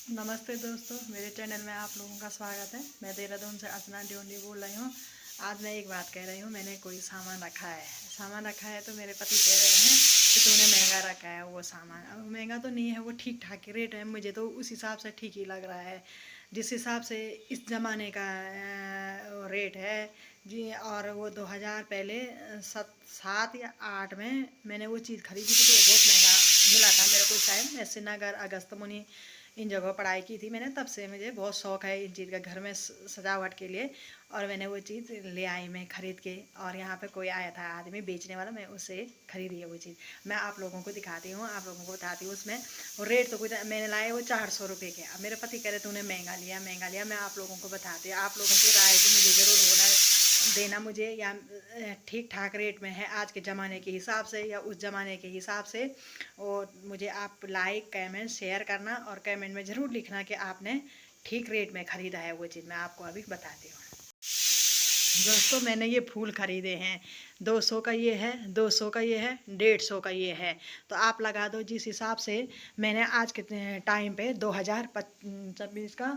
नमस्ते दोस्तों, मेरे चैनल में आप लोगों का स्वागत है। मैं देहरादून से अर्चना ड्योंडी बोल रही हूँ। आज मैं एक बात कह रही हूँ। मैंने कोई सामान रखा है तो मेरे पति कह रहे हैं कि तूने महंगा रखा है वो सामान। अब महंगा तो नहीं है, वो ठीक ठाक रेट है। मुझे तो उस हिसाब से ठीक ही लग रहा है, जिस हिसाब से इस ज़माने का रेट है जी। और वो 2000 पहले 7 या 8 में मैंने वो चीज़ खरीदी थी, तो वो बहुत महंगा मिला था मेरे को उस टाइम। मैं श्रीनगर, अगस्त मुनि इन जगहों पढ़ाई की थी मैंने। तब से मुझे बहुत शौक़ है इन चीज़ का, घर में सजावट के लिए। और मैंने वो चीज़ ले आई मैं ख़रीद के। और यहाँ पे कोई आया था आदमी बेचने वाला, मैं उससे ख़रीदी है वो चीज़। मैं आप लोगों को दिखाती हूँ, आप लोगों को बताती हूँ उसमें। और रेट तो कुछ मैंने लाए वो 400 रुपये के। अब मेरे पति कह रहे तूने महंगा लिया महंगा लिया। मैं आप लोगों को बताती हूँ, आप लोगों की राय भी मुझे ज़रूर होना देना मुझे, या ठीक ठाक रेट में है आज के ज़माने के हिसाब से या उस ज़माने के हिसाब से। और मुझे आप लाइक कमेंट शेयर करना और कमेंट में ज़रूर लिखना कि आपने ठीक रेट में ख़रीदा है वो चीज़। मैं आपको अभी बताती हूँ दोस्तों। मैंने ये फूल ख़रीदे हैं, 200 का ये है, 200 का ये है, 150 का ये है। तो आप लगा दो जिस हिसाब से मैंने आज के टाइम पे 2026 का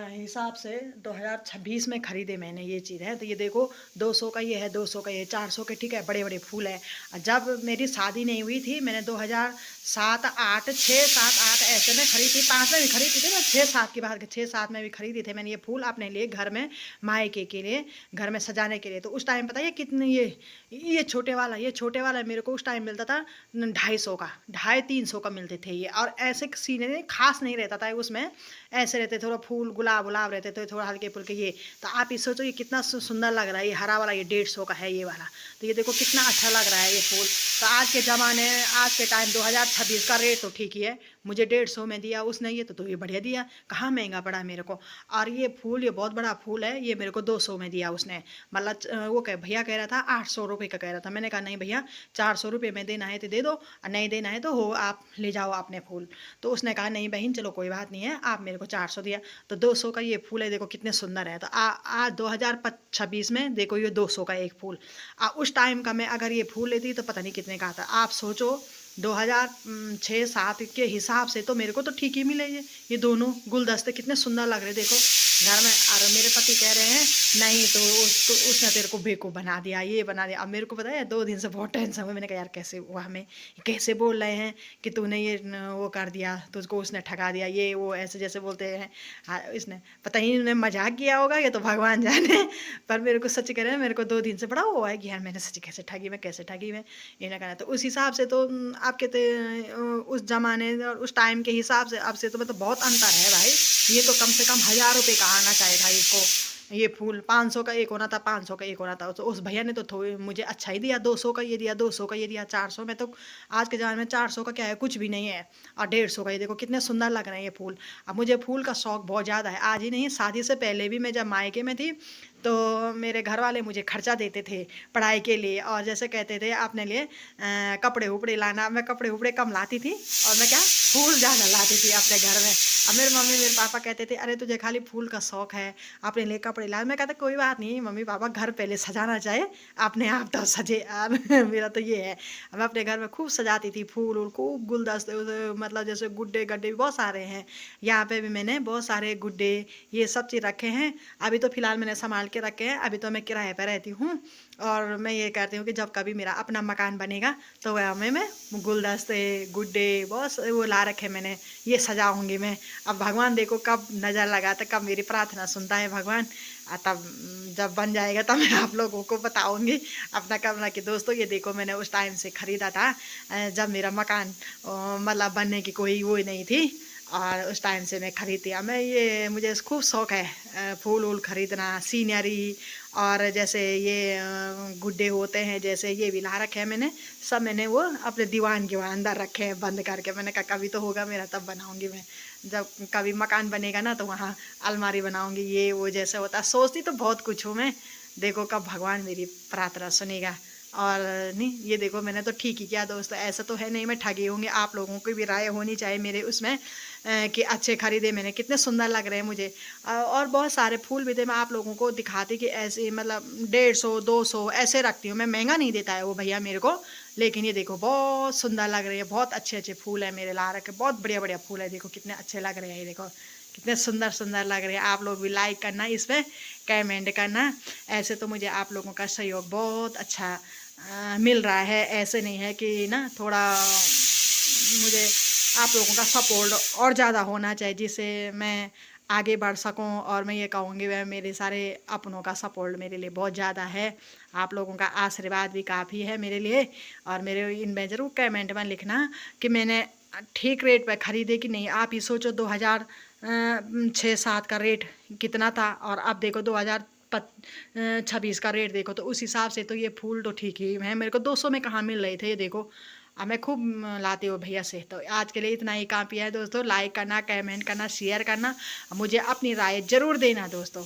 हिसाब से 2026 में ख़रीदे मैंने ये चीज़ है। तो ये देखो 200 का ये है, 200 का ये, 400 के, ठीक है, बड़े बड़े फूल है। जब मेरी शादी नहीं हुई थी मैंने 2007 8 6 7 8 ऐसे में ख़रीदी थी, 5 में भी ख़रीदी थी, मैं 6 7 की बात 6 7 में भी ख़रीदी थी मैंने ये फूल अपने लिए, घर में मायके के लिए, घर में सजाने के लिए। तो उस टाइम पता है कितने ये छोटे वाला मेरे को उस टाइम मिलता था 250 का, 250-300 का मिलते थे ये। और ऐसे सीने खास नहीं रहता था उसमें, ऐसे रहते थोड़ा फूल गुलाब गुलाब रहते थे, थोड़ा हल्के फुल्के ये। तो आप ये सोचो ये कितना सुंदर लग रहा है। ये हरा वाला ये 150 का है ये वाला। तो ये देखो कितना अच्छा लग रहा है ये फूल। तो आज के ज़माने, आज के टाइम 2026 का रेट तो ठीक ही है। मुझे 150 में दिया उसने ये, तो ये बढ़िया दिया, कहाँ महंगा पड़ा मेरे को। और ये फूल, ये बहुत बड़ा फूल है, ये मेरे को 200 में दिया उसने। मतलब वो भैया कह रहा था 800 रुपये का कह रहा था। मैंने कहा नहीं भैया, 400 रुपये में देना है तो दे दो, और नहीं देना है तो हो आप ले जाओ अपने फूल। तो उसने कहा नहीं बहन चलो कोई बात नहीं है, आप मेरे को 400 दिया। तो 200 का ये फूल है, देखो कितने सुंदर है। तो आज 2026 में देखो ये 200 का एक फूल। उस टाइम का मैं अगर ये फूल लेती तो पता नहीं कितने का आता। आप सोचो 2006-7 के हिसाब से तो मेरे को तो ठीक ही मिले ये दोनों गुलदस्ते कितने सुंदर लग रहे देखो घर में। और मेरे पति कह रहे हैं नहीं तो उसने तेरे को बेवकूफ़ बना दिया, ये बना दिया। अब मेरे को पता है 2 दिन से बहुत टेंशन हुई। मैंने कहा यार कैसे हुआ, हमें कैसे बोल रहे हैं कि तूने ये वो कर दिया, तुझको उसने ठगा दिया, ये वो ऐसे जैसे बोलते हैं। हाँ, इसने पता ही इन्होंने मजाक किया होगा, ये तो भगवान जाने। पर मेरे को सच कह रहे हैं, मेरे को 2 दिन से बड़ा वो है कि यार मैंने सच कैसे ठगी मैं, कैसे ठगी मैं, ये ना करना। तो उस हिसाब से तो आपके उस ज़माने और उस टाइम के हिसाब से अब से तो मतलब बहुत अंतर है भाई। ये तो कम से कम 1000 रुपये का आना चाहिए था इसको। ये फूल 500 का एक होना था, 500 का एक होना था। तो उस भैया ने तो थोड़ी मुझे अच्छा ही दिया, 200 का ये दिया, 200 का ये दिया, 400 में तो आज के ज़माने में 400 का क्या है, कुछ भी नहीं है। और 150 का ये देखो कितने सुंदर लग रहे हैं ये फूल। अब मुझे फूल का शौक़ बहुत ज़्यादा है, आज ही नहीं शादी से पहले भी मैं जब मायके में थी तो मेरे घर वाले मुझे खर्चा देते थे पढ़ाई के लिए। और जैसे कहते थे अपने लिए कपड़े उपड़े लाना, मैं कपड़े उपड़े कम लाती थी और मैं क्या फूल ज़्यादा लाती थी अपने घर में। अब मेरे मम्मी मेरे पापा कहते थे अरे तुझे खाली फूल का शौक़ है, अपने लिए कपड़े ला। मैं कहता कोई बात नहीं मम्मी पापा, घर पहले सजाना चाहिए, अपने आप तो सजे। मेरा तो ये है, मैं अपने घर में खूब सजाती थी, फूल उल खूब, गुलदस्ते मतलब जैसे गुड्डे गड्ढे भी बहुत सारे हैं। यहाँ पे भी मैंने बहुत सारे गुड्डे ये सब चीज़ रखे हैं। अभी तो फ़िलहाल मैंने संभाल के रखे हैं, अभी तो मैं किराए पर रहती हूँ। और मैं ये कहती हूँ कि जब कभी मेरा अपना मकान बनेगा तो वह में मैं गुलदस्ते गुड्डे बहुत वो ला रखे मैंने, ये सजाऊँगी मैं। अब भगवान देखो कब नज़र लगाता, कब मेरी प्रार्थना सुनता है भगवान। तब जब बन जाएगा तब मैं आप लोगों को बताऊँगी अपना कमरा कि दोस्तों ये देखो मैंने उस टाइम से ख़रीदा था जब मेरा मकान मतलब बनने की कोई वो नहीं थी। और उस टाइम से मैं खरीदती हूँ। मैं ये मुझे खूब शौक़ है फूल वूल खरीदना, सीनरी। और जैसे ये गुड्डे होते हैं जैसे ये भी ला रखे हैं मैंने, सब मैंने वो अपने दीवान के वहाँ अंदर रखे हैं बंद करके। मैंने कहा कभी तो होगा मेरा तब बनाऊंगी मैं, जब कभी मकान बनेगा ना तो वहाँ अलमारी बनाऊंगी, ये वो जैसे होता है। सोचती तो बहुत कुछ हूँ मैं, देखो कब भगवान मेरी प्रार्थना सुनेगा। और नहीं ये देखो मैंने तो ठीक ही किया दोस्तों, ऐसा तो है नहीं मैं ठगी होंगी। आप लोगों की भी राय होनी चाहिए मेरे उसमें कि अच्छे खरीदे मैंने, कितने सुंदर लग रहे हैं मुझे। और बहुत सारे फूल भी थे, मैं आप लोगों को दिखाती कि ऐसे मतलब 150 200 ऐसे रखती हूँ मैं, महंगा नहीं देता है वो भैया मेरे को। लेकिन ये देखो बहुत सुंदर लग रही है, बहुत अच्छे अच्छे फूल है मेरे ला रखे, बहुत बढ़िया बढ़िया फूल है, देखो कितने अच्छे लग रहे हैं, ये देखो कितने सुंदर सुंदर लग रहे हैं। आप लोग भी लाइक करना, इसमें कमेंट करना। ऐसे तो मुझे आप लोगों का सहयोग बहुत अच्छा मिल रहा है, ऐसे नहीं है कि ना, थोड़ा मुझे आप लोगों का सपोर्ट और ज़्यादा होना चाहिए जिससे मैं आगे बढ़ सकूं। और मैं ये कहूँगी वह मेरे सारे अपनों का सपोर्ट मेरे लिए बहुत ज़्यादा है, आप लोगों का आशीर्वाद भी काफ़ी है मेरे लिए। और मेरे इनमें ज़रूर कमेंट में लिखना कि मैंने ठीक रेट पर ख़रीदे कि नहीं। आप ही सोचो 2006-7 का रेट कितना था और अब देखो 2026 का रेट देखो, तो उस हिसाब से तो ये फूल तो ठीक ही है, मेरे को 200 में कहाँ मिल रहे थे ये देखो। अब मैं खूब लाती हूँ भैया से। तो आज के लिए इतना ही काफ़ी है दोस्तों, लाइक करना, कमेंट करना, शेयर करना, मुझे अपनी राय ज़रूर देना दोस्तों।